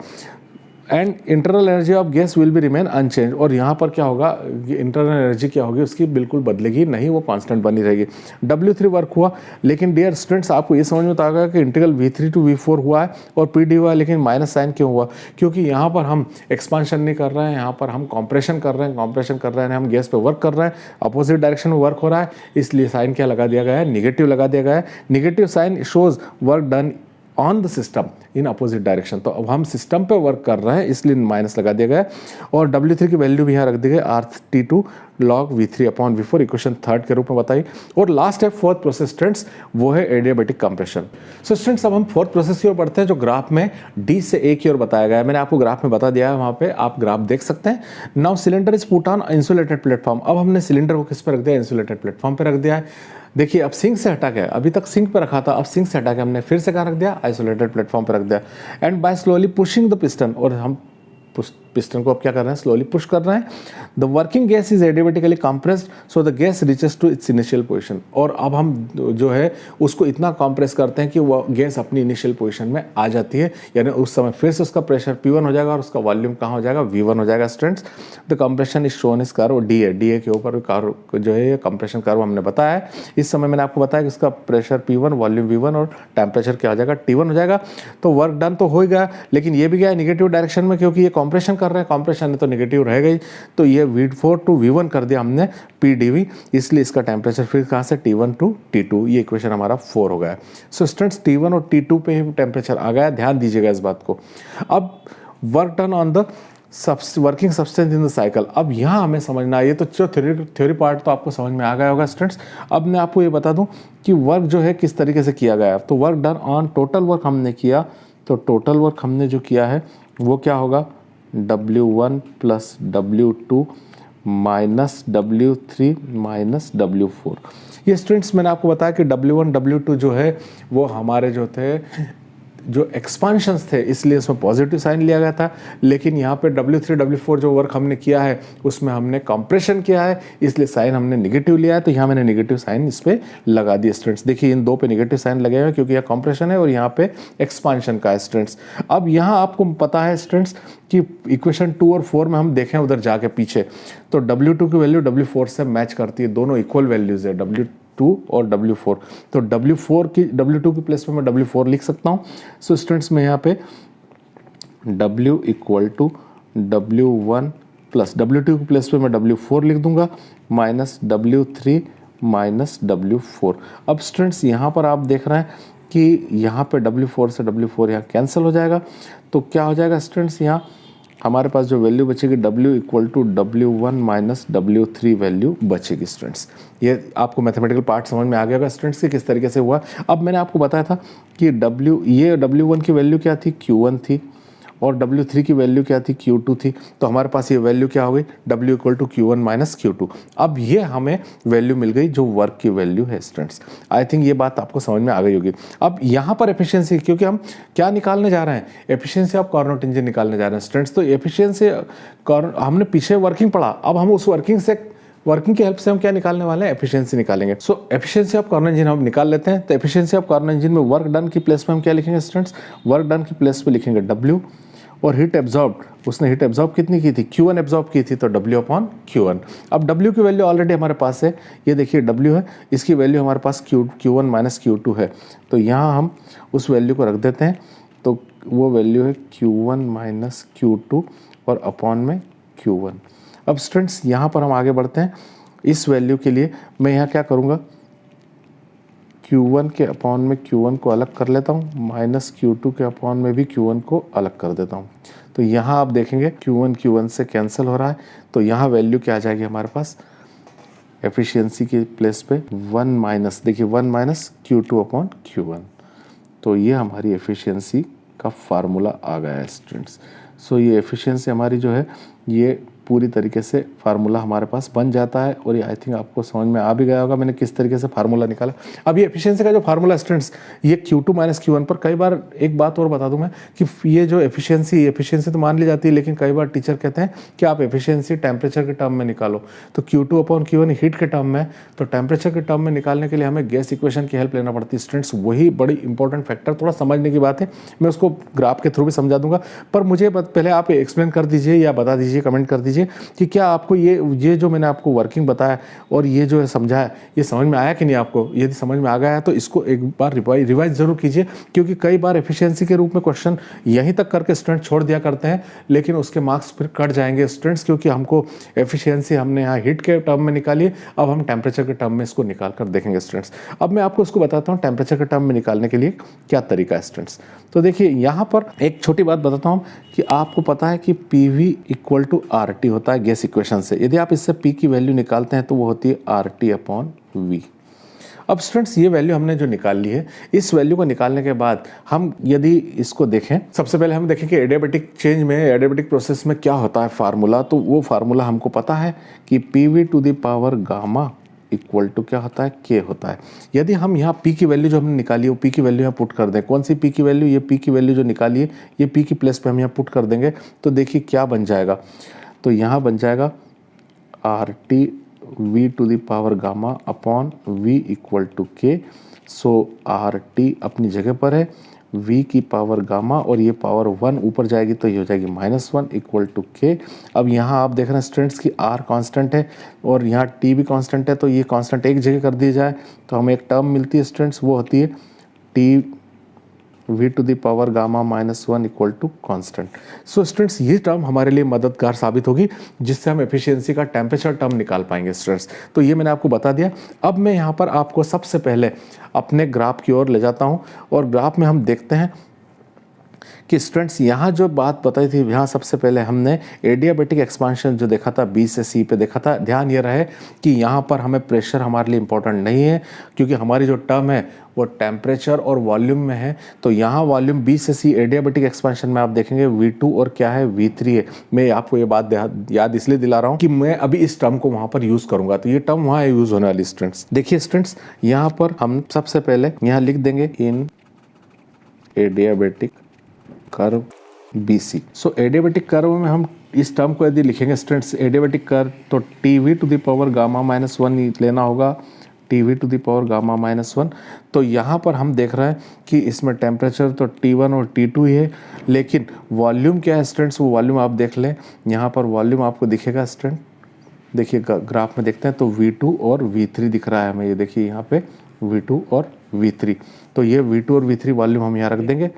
[SPEAKER 1] And internal energy of gas will be remain unchange. और यहाँ पर क्या होगा, इंटरनल एनर्जी क्या होगी उसकी, बिल्कुल बदलेगी नहीं, वो कांस्टेंट बनी रहेगी। W3 वर्क हुआ, लेकिन डियर स्टूडेंट्स आपको ये समझ में आ गया कि इंटीग्रल V3 टू V4 हुआ है और PD हुआ है, लेकिन माइनस साइन क्यों हुआ, क्योंकि यहाँ पर हम एक्सपांशन नहीं कर रहे हैं, यहाँ पर हम कॉम्प्रेशन कर रहे हैं, हम गैस पे वर्क कर रहे हैं, अपोजिट डायरेक्शन में वर्क हो रहा है, इसलिए साइन क्या लगा दिया गया है, निगेटिव लगा दिया गया है। Negative sign shows work done on the system in opposite direction. तो अब हम सिस्टम पे वर्क कर रहे हैं, इसलिए माइनस लगा दिया गया है। और W3 की वैल्यू भी यहाँ रख दी गई, RT2 log V3 upon V4, equation third के रूप में बताई। और लास्ट है फोर्थ प्रोसेस स्टूडेंट्स, वो है एडियाबेटिक कंप्रेशन। सो स्टूडेंट्स अब हम फोर्थ प्रोसेस की ओर बढ़ते हैं, जो ग्राफ में D से A की ओर बताया गया है। मैंने आपको ग्राफ में बता दिया है, वहाँ पे आप ग्राफ देख सकते हैं। Now cylinder is put on insulated platform. अब हमने सिलेंडर को किस पर रख दिया, इंसुलेटेड प्लेटफॉर्म पर रख दिया है। देखिए अब सिंक से हटा के, अभी तक सिंक पे रखा था, अब सिंक से हटा के हमने फिर से कहाँ रख दिया, आइसोलेटेड प्लेटफॉर्म पे रख दिया। And by slowly pushing the piston, और हम पिस्टन को अब क्या कर रहे हैं, स्लोली पुश कर रहे हैं। The working gas is adiabatically compressed, so the gas reaches to its initial position. और अब हम जो है उसको इतना कंप्रेस करते हैं कि वो गैस अपनी इनिशियल पोजीशन में आ जाती है, यानी उस समय फिर से उसका प्रेशर P1 हो जाएगा और उसका वॉल्यूम कहाँ हो जाएगा, V1 हो जाएगा students. The compression is shown इस कर्व DA के ऊपर कर्व जो है कंप्रेशन कर्व हमने बताया है। इस समय मैंने आपको बताया कि उसका प्रेशर P1, वॉल्यूम V1 और टेम्परेचर क्या हो जाएगा, T1 हो जाएगा। तो वर्क डन तो हो ही गया, लेकिन ये भी गया निगेटिव डायरेक्शन में, क्योंकि ये कंप्रेशन कर रहे हैं, कंप्रेशन है तो नेगेटिव रहेगा ही, तो ये V4 टू V1 कर दिया हमने PdV, इसलिए इसका टेम्परेचर फिर कहाँ से T1 टू T2, ये इक्वेशन हमारा 4 हो गया है। सो स्टूडेंट्स T1 और T2 पे ही टेम्परेचर आ गया, ध्यान दीजिएगा इस बात को। अब work done on the working substance in the cycle, अब यहाँ हमें समझना है, ये तो जो थ्योरी पार्ट तो आपको समझ में आ गया होगा स्टूडेंट्स। अब मैं आपको ये बता दूं कि वर्क जो है किस तरीके से किया गया है। तो work done on, total work हमने किया, तो टोटल वर्क हमने जो किया है वो क्या होगा, W1 plus W2 minus W3 minus W4। ये स्टूडेंट्स मैंने आपको बताया कि W1 W2 जो है वो हमारे जो थे जो एक्सपांशंस थे, इसलिए इसमें पॉजिटिव साइन लिया गया था। लेकिन यहाँ पे W3 W4 जो वर्क हमने किया है उसमें हमने कंप्रेशन किया है, इसलिए साइन हमने नेगेटिव लिया है, तो यहाँ मैंने नेगेटिव साइन इस पर लगा दिया स्टूडेंट्स। देखिए इन दो पे नेगेटिव साइन लगे हुए हैं क्योंकि यह कंप्रेशन है और यहाँ पे एक्सपांशन का है स्टूडेंट्स। अब यहाँ आपको पता है स्टूडेंट्स कि इक्वेशन 2 और 4 में हम देखें उधर जाके पीछे, तो W2 की वैल्यू W4 से मैच करती है, दोनों इक्वल वैल्यूज है W2 और W4। तो W2 की प्लेस पे मैं W4 लिख सकता हूँ। सो स्टूडेंट्स मैं यहाँ पे W equal to W1 plus W2 की प्लेस पे मैं W4 लिख दूंगा माइनस W3 माइनस W4। अब स्टूडेंट्स यहाँ पर आप देख रहे हैं कि यहाँ पे W4 से W4 यहाँ कैंसिल हो जाएगा, तो क्या हो जाएगा स्टूडेंट्स, यहाँ हमारे पास जो वैल्यू बचेगी W equal to W1 minus W3 value बचेगी स्टूडेंट्स। ये आपको मैथमेटिकल पार्ट समझ में आ गया होगा स्टूडेंट्स कि किस तरीके से हुआ। अब मैंने आपको बताया था कि ये W1 की वैल्यू क्या थी, Q1 थी, और W3 की वैल्यू क्या थी, Q2 थी। तो हमारे पास ये वैल्यू क्या हो गई, W equal to Q1 minus Q2। अब ये हमें वैल्यू मिल गई जो वर्क की वैल्यू है स्टूडेंट्स। आई थिंक ये बात आपको समझ में आ गई होगी। अब यहाँ पर एफिशिएंसी, क्योंकि हम क्या निकालने जा रहे हैं, एफिशिएंसी ऑफ कार्नोट इंजन निकालने जा रहे हैं स्टूडेंट्स। तो एफिशिएंसी हमने पीछे वर्किंग पढ़ा, अब हम उस वर्किंग की हेल्प से हम क्या निकालने वाले हैं, एफिशिएंसी निकालेंगे। सो एफिशिएंसी ऑफ कार्नोट इंजन हम निकाल लेते हैं। तो एफिशिएंसी ऑफ कार्नोट इंजन में वर्क डन की प्लेस पे हम क्या लिखेंगे स्टूडेंट्स, वर्क डन की प्लेस पे लिखेंगे W, और हीट एब्जॉर्ब, उसने हीट एब्जॉर्ब कितनी की थी, Q1 एब्जॉर्ब की थी, तो W अपॉन Q1। अब W की वैल्यू ऑलरेडी हमारे पास है, ये देखिए W है, इसकी वैल्यू हमारे पास Q1 माइनस Q2 है, तो यहाँ हम उस वैल्यू को रख देते हैं। तो वो वैल्यू है Q1 माइनस Q2 और अपॉन में Q1। अब स्टूडेंट्स यहाँ पर हम आगे बढ़ते हैं। इस वैल्यू के लिए मैं यहाँ क्या करूँगा, Q1 के अपॉन में Q1 को अलग कर लेता हूँ, माइनस Q2 के अपॉन में भी Q1 को अलग कर देता हूँ। तो यहाँ आप देखेंगे Q1 से कैंसिल हो रहा है, तो यहाँ वैल्यू क्या आ जाएगी हमारे पास, एफिशिएंसी की प्लेस पे 1 माइनस, देखिए 1 माइनस Q2 अपॉन Q1। तो ये हमारी एफिशिएंसी का फार्मूला आ गया है स्टूडेंट्स। सो ये एफिशिएंसी हमारी जो है ये पूरी तरीके से फार्मूला हमारे पास बन जाता है, और ये आई थिंक आपको समझ में आ भी गया होगा मैंने किस तरीके से फार्मूला निकाला। अब ये एफिशिएंसी का जो फार्मूला स्टूडेंट्स, ये Q2 माइनस Q1 पर कई बार एक बात और बता दूं मैं कि ये जो एफिशिएंसी तो मान ली जाती है, लेकिन कई बार टीचर कहते हैं कि आप एफिशिएंसी टेम्परेचर के टर्म में निकालो। तो Q2 अपॉन Q1 हीट के टर्म में, तो टेम्परेचर के टर्म में निकालने के लिए हमें गैस इक्वेशन की हेल्प लेना पड़ती है स्टूडेंट्स। वही बड़ी इंपॉर्टेंट फैक्टर, थोड़ा समझने की बात है, मैं उसको ग्राफ के थ्रू भी समझा दूंगा। पर मुझे पहले आप एक्सप्लेन कर दीजिए या बता दीजिए, कमेंट कर दीजिए कि क्या आपको ये जो मैंने आपको वर्किंग बताया और ये जो है समझाया, ये समझ में आया कि नहीं आपको। यदि समझ में आ गया है तो इसको एक बार रिवाइज जरूर कीजिए, क्योंकि कई बार एफिशिएंसी के रूप में क्वेश्चन यहीं तक करके स्टूडेंट छोड़ दिया करते हैं, लेकिन उसके मार्क्स फिर कट जाएंगे स्टूडेंट्स, क्योंकि हमको एफिशिएंसी हमने यहाँ हीट के टर्म में निकाली, अब हम टेम्परेचर के टर्म में इसको निकाल कर देखेंगे स्टूडेंट्स। अब मैं आपको इसको बताता हूँ टेम्परेचर के टर्म में निकालने के लिए क्या तरीका है स्टूडेंट्स। तो देखिए यहाँ पर एक छोटी बात बताता हूँ कि आपको पता है कि PV इक्वल टू RT होता है गैस इक्वेशन से। यदि आप इससे P की वैल्यू निकालते हैं तो वो होती है RT अपॉन V। अब स्टूडेंट्स ये वैल्यू हमने जो निकाल ली है, इस वैल्यू को निकालने के बाद हम यदि इसको देखें, सबसे पहले हम देखें कि एडियाबेटिक चेंज में, एडियाबेटिक प्रोसेस में क्या होता है फार्मूला। तो वो फार्मूला हमको पता है कि PV to the power gamma equal to क्या होता है, K होता है। यदि हम यहाँ P की वैल्यू जो हमने निकाली है वो P की वैल्यू यहाँ पुट कर दें, कौन सी P की वैल्यू, ये P की वैल्यू जो निकाली है ये P की प्लेस पे हम यहाँ पुट कर देंगे, तो देखिए क्या बन जाएगा। तो यहाँ बन जाएगा RT V to the power gamma upon V equal to K। So RT अपनी जगह पर है, V की पावर गामा और ये पावर 1 ऊपर जाएगी तो ये हो जाएगी -1 इक्वल टू K। अब यहाँ आप देख रहे हैं स्टूडेंट्स की R कांस्टेंट है और यहाँ T भी कांस्टेंट है, तो ये कांस्टेंट एक जगह कर दी जाए तो हमें एक टर्म मिलती है स्टूडेंट्स, वो होती है T v to the power gamma minus 1 equal to constant. So students ये टर्म हमारे लिए मददगार साबित होगी, जिससे हम एफिशिएंसी का टेम्परेचर टर्म निकाल पाएंगे स्टूडेंट्स। तो ये मैंने आपको बता दिया। अब मैं यहाँ पर आपको सबसे पहले अपने ग्राफ की ओर ले जाता हूँ और ग्राफ में हम देखते हैं कि स्टूडेंट्स यहाँ जो बात बताई थी, यहाँ सबसे पहले हमने एडियाबेटिक एक्सपांशन जो देखा था बी से सी पे देखा था। ध्यान ये रहे कि यहाँ पर हमें प्रेशर हमारे लिए इंपॉर्टेंट नहीं है, क्योंकि हमारी जो टर्म है वो टेम्परेचर और वॉल्यूम में है। तो यहाँ वॉल्यूम बी से सी एडियाबेटिक एक्सपांशन में आप देखेंगे V2 और क्या है V3 है। मैं आपको ये बात याद इसलिए दिला रहा हूँ कि मैं अभी इस टर्म को वहाँ पर यूज़ करूँगा, तो ये टर्म वहाँ यूज़ होने वाली स्टूडेंट्स। देखिए स्टूडेंट्स, यहाँ पर हम सबसे पहले यहाँ लिख देंगे in adiabatic curve BC। So adiabatic curve में हम इस टर्म को यदि लिखेंगे स्टूडेंट्स, एडियाबेटिक कर्व, तो TV to the power gamma minus 1 लेना होगा, TV to the power gamma minus 1। तो यहाँ पर हम देख रहे हैं कि इसमें टेम्परेचर तो T1 और T2 ही है, लेकिन वॉल्यूम क्या है स्टूडेंट्स, वो वॉल्यूम आप देख लें। यहाँ पर वॉल्यूम आपको दिखेगा स्टूडेंट, देखिए ग्राफ में देखते हैं तो V2 और V3 दिख रहा है हमें। ये देखिए यहाँ पे V2 और V3, तो ये V2 और V3 वॉल्यूम हम यहाँ रख देंगे,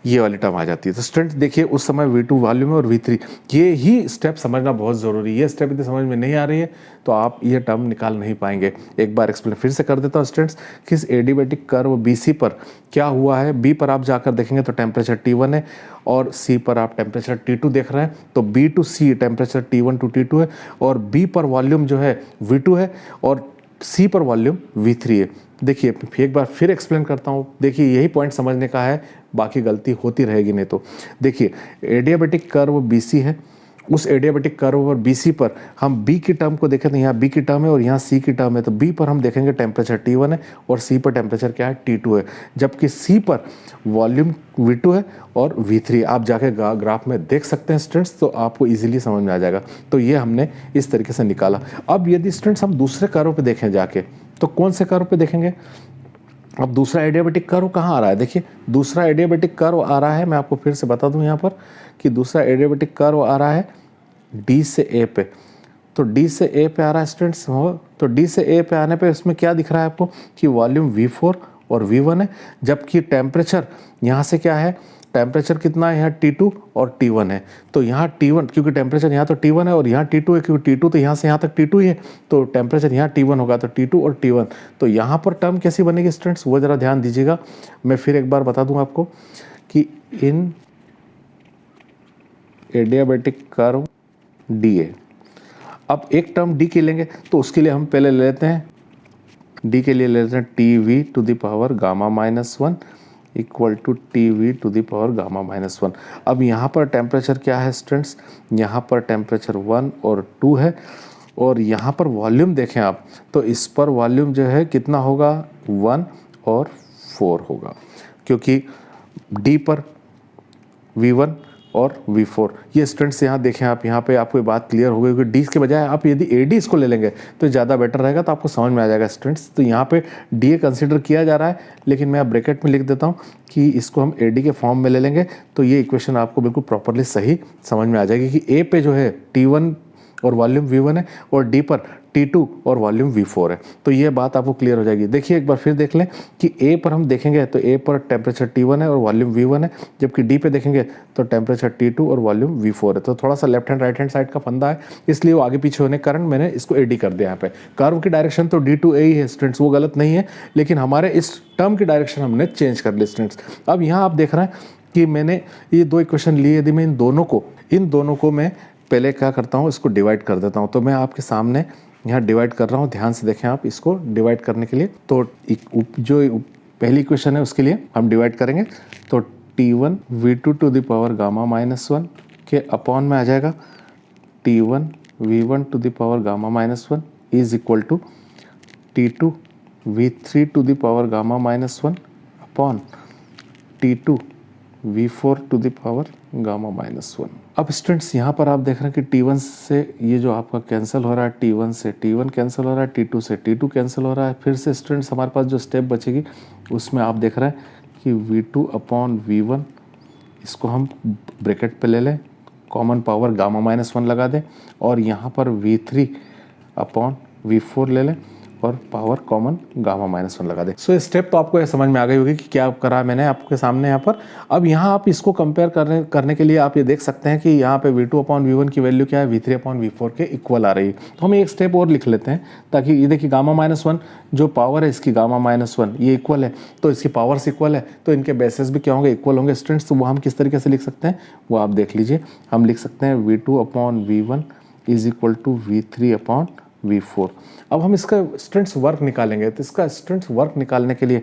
[SPEAKER 1] ये वाली टर्म आ जाती है। तो स्टूडेंट्स देखिए उस समय V2 वॉल्यूम है और V3, ये ही स्टेप समझना बहुत ज़रूरी है। ये स्टेप यदि समझ में नहीं आ रही है तो आप ये टर्म निकाल नहीं पाएंगे। एक बार एक्सप्लेन फिर से कर देता हूँ स्टूडेंट्स कि इस एडियाबेटिक कर्व BC पर क्या हुआ है। B पर आप जाकर देखेंगे तो टेम्परेचर T1 है और C पर आप टेम्परेचर T2 देख रहे हैं। तो B to C temperature T1 to T2 है और B पर वॉल्यूम जो है V2 है और C पर वॉल्यूम V3 है। देखिए एक बार फिर एक्सप्लेन करता हूँ, देखिए यही पॉइंट समझने का है, बाकी गलती होती रहेगी नहीं तो। देखिए एडियाबेटिक कर्व BC है, उस एडियाबेटिक कर्व पर BC पर हम B की टर्म को देखें तो यहाँ B की टर्म है और यहाँ C की टर्म है। तो B पर हम देखेंगे टेम्परेचर T1 है और C पर टेम्परेचर क्या है T2 है, जबकि C पर वॉल्यूम V2 है और V3। आप जाके ग्राफ में देख सकते हैं स्टूडेंट्स, तो आपको इजीली समझ में आ जाएगा। तो ये हमने इस तरीके से निकाला। अब यदि स्टूडेंट्स हम दूसरे कर्व पे देखें जाके, तो कौन से कर्व पे देखेंगे। अब दूसरा एडियाबेटिक कर्व कहाँ आ रहा है, देखिए दूसरा एडियाबेटिक कर्व आ रहा है, मैं आपको फिर से बता दूं यहाँ पर कि दूसरा एडियाबेटिक कर्व आ रहा है D से A पे। तो D से A पे आ रहा है स्टूडेंट्स, तो D से A पे आने पे इसमें क्या दिख रहा है आपको कि वॉल्यूम V4 और V1 है, जबकि टेम्परेचर यहाँ से क्या है, टेम्परेचर कितना है यहाँ T2 और T1 है। तो यहाँ T1 क्योंकि टेम्परेचर यहाँ तो T1 है और यहाँ T2 है, क्योंकि T2 तो यहाँ से यहाँ तक T2 ही है, तो टेम्परेचर यहाँ T1 होगा, तो T2 और T1। तो यहाँ पर टर्म कैसी बनेगी स्टूडेंट्स, वो ज़रा ध्यान दीजिएगा। मैं फिर एक बार बता दूँ आपको कि इन एडियाबेटिक कर्व DA। अब एक टर्म D के लेंगे तो उसके लिए हम पहले ले लेते हैं, D के लिए ले लेते हैं TV to the power gamma minus 1 equal to TV to the power gamma minus 1। अब यहाँ पर टेम्परेचर क्या है स्टूडेंट्स, यहाँ पर टेम्परेचर 1 और 2 है और यहाँ पर वॉल्यूम देखें आप, तो इस पर वॉल्यूम जो है कितना होगा, 1 और 4 होगा, क्योंकि D पर V1 और V4। ये स्टूडेंट्स यहाँ देखें आप, यहाँ पे आपको ये बात क्लियर हो गई, क्योंकि D के बजाय आप यदि AD इसको ले लेंगे तो ज़्यादा बेटर रहेगा, तो आपको समझ में आ जाएगा स्टूडेंट्स। तो यहाँ पे DA कंसीडर किया जा रहा है, लेकिन मैं ब्रैकेट में लिख देता हूँ कि इसको हम AD के फॉर्म में ले लेंगे, तो ये इक्वेशन आपको बिल्कुल प्रॉपरली सही समझ में आ जाएगी कि A पे जो है T1 और वॉल्यूम V1 है और D पर T2 और वॉल्यूम V4 है। तो ये बात आपको क्लियर हो जाएगी। देखिए एक बार फिर देख लें कि A पर हम देखेंगे तो A पर टेम्परेचर T1 है और वॉल्यूम V1 है, जबकि D पे देखेंगे तो टेम्परेचर T2 और वॉल्यूम V4 है। तो थोड़ा सा left hand right hand side का फंदा है, इसलिए वो आगे पीछे होने के कारण मैंने इसको AD कर दिया। यहाँ पे कर्व की डायरेक्शन तो D to A ही है स्टूडेंट्स, वो गलत नहीं है, लेकिन हमारे इस टर्म की डायरेक्शन हमने चेंज कर ली स्टूडेंट्स। अब यहाँ आप देख रहे हैं कि मैंने ये दो इक्वेशन ली, यदि मैं इन दोनों को मैं पहले क्या करता हूँ, इसको डिवाइड कर देता हूँ। तो मैं आपके सामने यहाँ डिवाइड कर रहा हूँ, ध्यान से देखें आप इसको डिवाइड करने के लिए। तो जो पहली इक्वेशन है उसके लिए हम डिवाइड करेंगे, तो T1 V2 to the power gamma minus 1 के अपॉन में आ जाएगा T1 V1 to the power gamma minus 1 is equal to T2 V3 to the power gamma minus 1 upon T2 V4 to the power gamma minus 1। अब students यहाँ पर आप देख रहे हैं कि T1 से ये जो आपका कैंसिल हो रहा है, T1 से T1 कैंसिल हो रहा है, T2 से T2 कैंसिल हो रहा है। फिर से स्टूडेंट्स हमारे पास जो स्टेप बचेगी उसमें आप देख रहे हैं कि V2 अपॉन V1, इसको हम ब्रैकेट पे ले लें, कॉमन पावर गामा माइनस 1 लगा दें और यहाँ पर V3 अपॉन V4 ले लें और पावर कॉमन गामा -1 लगा दे। सो स्टेप तो आपको ये समझ में आ गई होगी कि क्या करा मैंने आपके सामने यहाँ पर। अब यहाँ आप इसको कंपेयर करने के लिए आप ये देख सकते हैं कि यहाँ पे V2/V1 की वैल्यू क्या है, V3/V4 के इक्वल आ रही है। तो हम एक स्टेप और लिख लेते हैं ताकि ये देखिए गामा -1 जो पावर है इसकी गामा -1 ये इक्वल है, तो इसकी पावर्स इक्वल है, तो इनके बेसिस भी क्या होंगे, इक्वल होंगे स्टूडेंट्स। तो वो हम किस तरीके से लिख सकते हैं वो आप देख लीजिए। हम लिख सकते हैं V2/V1 is equal to V3/V4। अब हम इसका स्टूडेंट्स वर्क निकालेंगे। तो इसका स्टूडेंट्स वर्क निकालने के लिए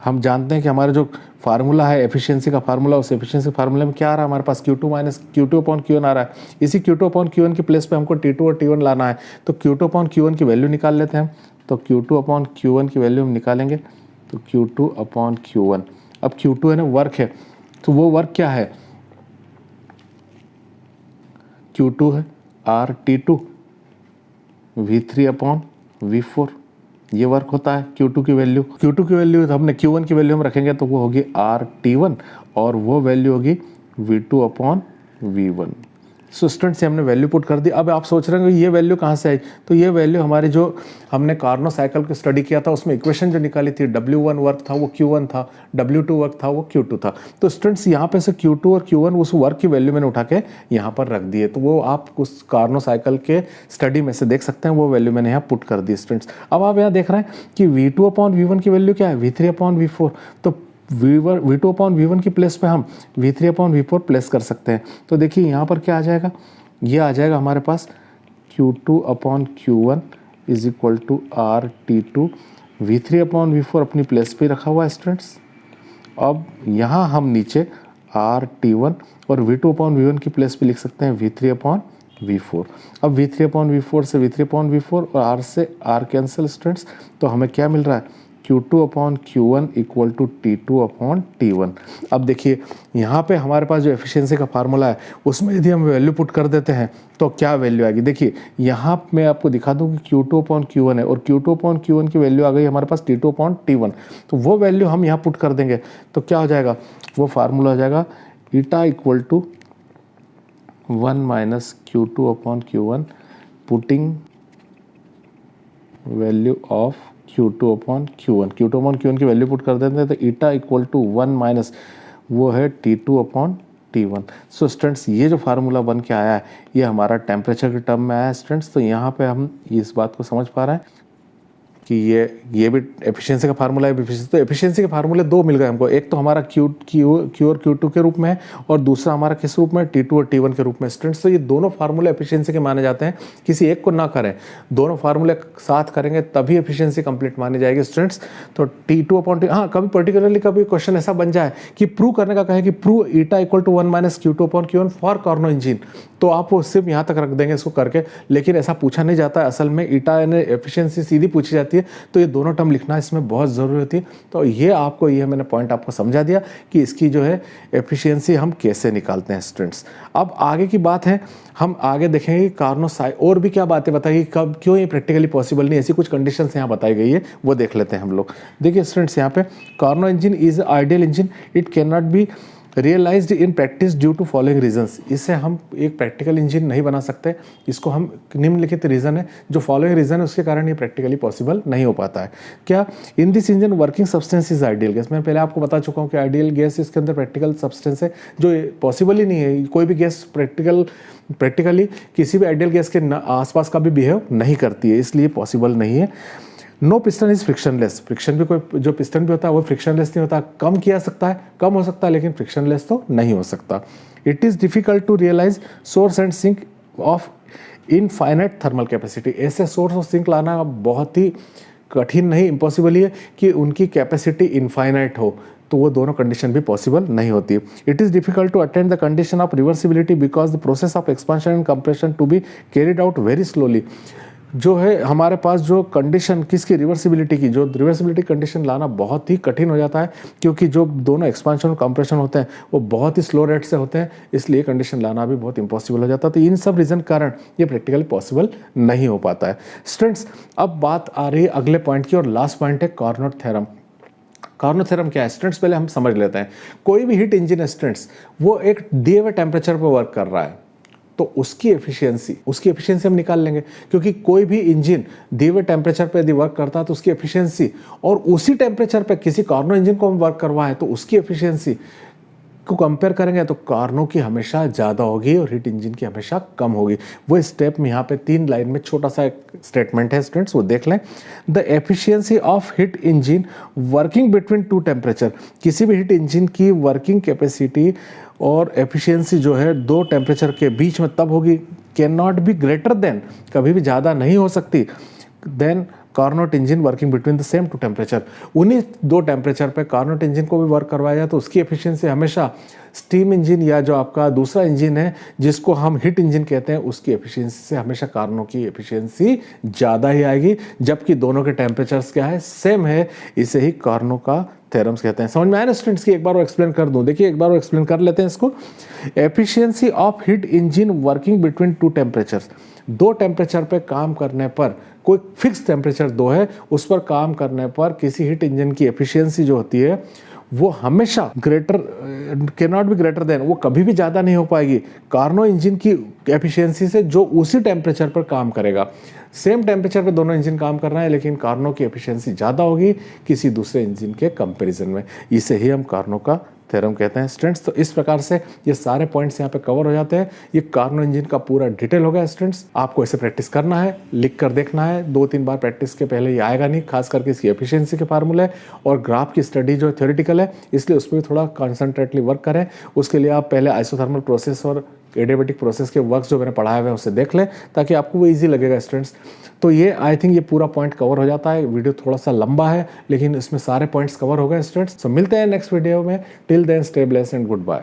[SPEAKER 1] हम जानते हैं कि हमारा जो फार्मूला है एफिशिएंसी का फार्मूला, उस एफिशिएंसी फार्मूले में क्या आ रहा है हमारे पास, Q2/Q1 आ रहा है। इसी Q2/Q1 के प्लेस पे हमको T2 और T1 लाना है। तो Q2/Q1 की वैल्यू निकाल लेते हैं। तो Q2/Q1 की वैल्यू हम निकालेंगे तो Q2/Q1। अब Q2 है ना वर्क है, तो वो वर्क क्या है, Q2 है RT2 V3/V4 ये वर्क होता है। Q2 की वैल्यू तो हमने Q1 की वैल्यू हम रखेंगे तो वो होगी RT1 और वो वैल्यू होगी V2/V1। सो स्टूडेंट्स हमने वैल्यू पुट कर दी। अब आप सोच रहे हैं ये वैल्यू कहाँ से आई, तो ये वैल्यू हमारी जो हमने कार्नो साइकिल को स्टडी किया था उसमें इक्वेशन जो निकाली थी, W1 वर्क था वो Q1 था, W2 वर्क था वो Q2 था। तो स्टूडेंट्स यहाँ पे से Q2 और Q1 उस वर्क की वैल्यू मैंने उठा के यहाँ पर रख दिए। तो वो आप उस कार्नो साइकिल के स्टडी में से देख सकते हैं, वो वैल्यू मैंने यहाँ पुट कर दी स्टूडेंट्स। अब आप यहाँ देख रहे हैं कि V2/V1 की वैल्यू क्या है, V3/V4। तो V2/V1 की प्लेस पे हम V3/V4 प्लेस कर सकते हैं। तो देखिए यहाँ पर क्या आ जाएगा, ये आ जाएगा हमारे पास Q2/Q1 is equal to RT2। V3/V4 अपनी प्लेस पे रखा हुआ है स्टूडेंट्स। अब यहाँ हम नीचे RT1 और V2/V1 की प्लेस पे लिख सकते हैं V3/V4। अब V3/V4 से V3/V4 और R से R कैंसिल स्टूडेंट्स, तो हमें क्या मिल रहा है Q2/Q1 इक्वल टू T2/T1। अब देखिए यहाँ पे हमारे पास जो एफिशिएंसी का फार्मूला है उसमें यदि हम वैल्यू पुट कर देते हैं तो क्या वैल्यू आएगी, देखिए यहाँ मैं आपको दिखा दूँ कि Q2/Q1 है और Q2/Q1 की वैल्यू आ गई हमारे पास T2/T1। तो वो वैल्यू हम यहाँ पुट कर देंगे तो क्या हो जाएगा, वो फार्मूला हो जाएगा eta equal to 1 - Q2/Q1 putting value of Q2/Q1 की वैल्यू पुट कर देते हैं तो ईटा इक्वल टू 1 - वो है T2/T1। सो स्टूडेंट्स ये जो फार्मूला बन के आया है ये हमारा टेम्परेचर के टर्म में आया है स्टूडेंट्स। तो यहाँ पे हम इस बात को समझ पा रहे हैं कि ये भी एफिशिएंसी का फार्मूला है। तो एफिशिएंसी के फार्मूले दो मिल गए हमको, एक तो हमारा Q और Q2 के रूप में है और दूसरा हमारा किस रूप में, T2 और T1 के रूप में स्टूडेंट्स। तो ये दोनों फार्मूले एफिशिएंसी के माने जाते हैं, किसी एक को ना करें, दोनों फार्मूले साथ करेंगे तभी एफिशिएंसी कंप्लीट मानी जाएगी स्टूडेंट्स। तो T2/T, हाँ कभी पर्टिकुलरली कभी क्वेश्चन ऐसा बन जाए कि प्रूव करने का कहे कि prove eta equal to 1 - Q2/Q1 for Carnot engine, तो आप वो सिर्फ यहाँ तक रख देंगे इसको करके, लेकिन ऐसा पूछा नहीं जाता है। असल में ईटा यानी एफिशिएंसी सीधी पूछी जाती है, तो ये दोनों टर्म लिखना इसमें बहुत ज़रूरी होती है। तो ये मैंने पॉइंट आपको समझा दिया कि इसकी जो है एफिशिएंसी हम कैसे निकालते हैं स्टूडेंट्स। अब आगे की बात है, हम आगे देखेंगे कार्नो और भी क्या बातें बताइए, कब क्यों ये प्रैक्टिकली पॉसिबल नहीं, ऐसी कुछ कंडीशंस यहाँ बताई गई है, वो देख लेते हैं हम लोग। देखिए स्टूडेंट्स यहाँ पे Carnot engine is ideal engine, it can not be realised in practice due to following reasons. इससे हम एक प्रैक्टिकल इंजन नहीं बना सकते, इसको हम निम्नलिखित रीज़न है, जो फॉलोइंग रीज़न है उसके कारण ये प्रैक्टिकली पॉसिबल नहीं हो पाता है। क्या, in this engine working substance is ideal gas. मैं पहले आपको बता चुका हूँ कि आइडियल गैस इसके अंदर प्रैक्टिकल सब्सटेंस है जो पॉसिबल ही नहीं है। कोई भी गैस प्रैक्टिकली किसी भी आइडियल गैस के आसपास का भी बिहेव नहीं करती है, इसलिए पॉसिबल नहीं है। No piston is frictionless, friction भी कोई जो पिस्टन भी होता है वो फ्रिक्शनलेस नहीं होता, कम हो सकता है लेकिन फ्रिक्शनलेस तो नहीं हो सकता। It is difficult to realize source and sink of infinite thermal capacity. ऐसे सोर्स और सिंक लाना बहुत ही कठिन नहीं, इम्पॉसिबल ही है कि उनकी कैपेसिटी इनफाइनाइट हो, तो वो दोनों कंडीशन भी पॉसिबल नहीं होती। It is difficult to attend the condition of reversibility because the process of expansion and compression to be carried out very slowly. जो है हमारे पास जो कंडीशन किसकी, रिवर्सिबिलिटी की, जो रिवर्सिबिलिटी कंडीशन लाना बहुत ही कठिन हो जाता है, क्योंकि जो दोनों एक्सपांशन और कंप्रेशन होते हैं वो बहुत ही स्लो रेट से होते हैं, इसलिए कंडीशन लाना भी बहुत इंपॉसिबल हो जाता है। तो इन सब रीज़न कारण ये प्रैक्टिकली पॉसिबल नहीं हो पाता है स्टूडेंट्स। अब बात आ रही है अगले पॉइंट की, और लास्ट पॉइंट है कार्नोट थ्योरम। कार्नोट थ्योरम क्या है स्टूडेंट्स, पहले हम समझ लेते हैं। कोई भी हीट इंजन है स्टूडेंट्स, वो एक दिए हुए टेम्परेचर पर वर्क कर रहा है, तो उसकी एफिशिएंसी हम निकाल लेंगे, क्योंकि कोई भी इंजन दिए हुए टेम्परेचर पे यदि वर्क करता है तो उसकी एफिशिएंसी, और उसी टेम्परेचर पे किसी कार्नो इंजन को हम वर्क करवाएं तो उसकी एफिशिएंसी को कंपेयर करेंगे तो कार्नो की हमेशा ज़्यादा होगी और हीट इंजन की हमेशा कम होगी। वो स्टेप में यहाँ पे 3 लाइन में छोटा सा एक स्टेटमेंट है स्टूडेंट्स, वो देख लें। The efficiency of heat engine working between 2 temperature, किसी भी हीट इंजन की वर्किंग कैपेसिटी और एफिशिएंसी जो है 2 टेम्परेचर के बीच में तब होगी, can not be greater than, कभी भी ज़्यादा नहीं हो सकती, than Carnot engine working between the same 2 temperature. उन्हीं 2 टेम्परेचर पे कार्नोट इंजन को भी वर्क करवाया जाए तो उसकी एफिशिएंसी हमेशा स्टीम इंजन या जो आपका दूसरा इंजन है जिसको हम हीट इंजन कहते हैं उसकी एफिशिएंसी से हमेशा कार्नो की एफिशिएंसी ज़्यादा ही आएगी, जबकि दोनों के टेम्परेचर्स क्या है, सेम है। इसे ही कार्नो का थ्योरम्स कहते हैं। समझ में आया ना स्टूडेंट्स की? एक बार वो एक्सप्लेन कर दूं, देखिए एक बार वो एक्सप्लेन कर लेते हैं इसको। Efficiency of heat engine working between 2 temperatures, 2 temperature पे काम करने पर, कोई फिक्स टेम्परेचर 2 है, उस पर काम करने पर किसी हीट इंजन की एफिशिएंसी जो होती है वो हमेशा can not be greater then, वो कभी भी ज़्यादा नहीं हो पाएगी कार्नो इंजन की एफिशिएंसी से जो उसी टेम्परेचर पर काम करेगा। सेम टेम्परेचर पे दोनों इंजन काम कर रहे हैं लेकिन कार्नो की एफिशिएंसी ज़्यादा होगी किसी दूसरे इंजन के कंपैरिजन में। इसे ही हम कार्नो का थ्योरम कहते हैं स्टूडेंट्स। तो इस प्रकार से ये सारे पॉइंट्स यहाँ पे कवर हो जाते हैं। ये कार्नो इंजन का पूरा डिटेल हो गया स्टूडेंट्स। आपको इसे प्रैक्टिस करना है, लिख कर देखना है, 2-3 बार प्रैक्टिस के पहले ये आएगा नहीं, खास करके इसकी एफिशिएंसी के फार्मूले और ग्राफ की स्टडी जो थ्योरेटिकल है, इसलिए उसमें भी थोड़ा कॉन्सेंट्रेटली वर्क करें। उसके लिए आप पहले आइसोथर्मल प्रोसेस और एडियाबैटिक प्रोसेस के वर्क्स जो मैंने पढ़ाए हुए हैं उसे देख लें ताकि आपको वो ईजी लगेगा स्टूडेंट्स। तो ये आई थिंक ये पूरा पॉइंट कवर हो जाता है। वीडियो थोड़ा सा लंबा है लेकिन इसमें सारे पॉइंट्स कवर हो गए स्टूडेंट्स। सो मिलते हैं नेक्स्ट वीडियो में। Till then stay blessed and good bye.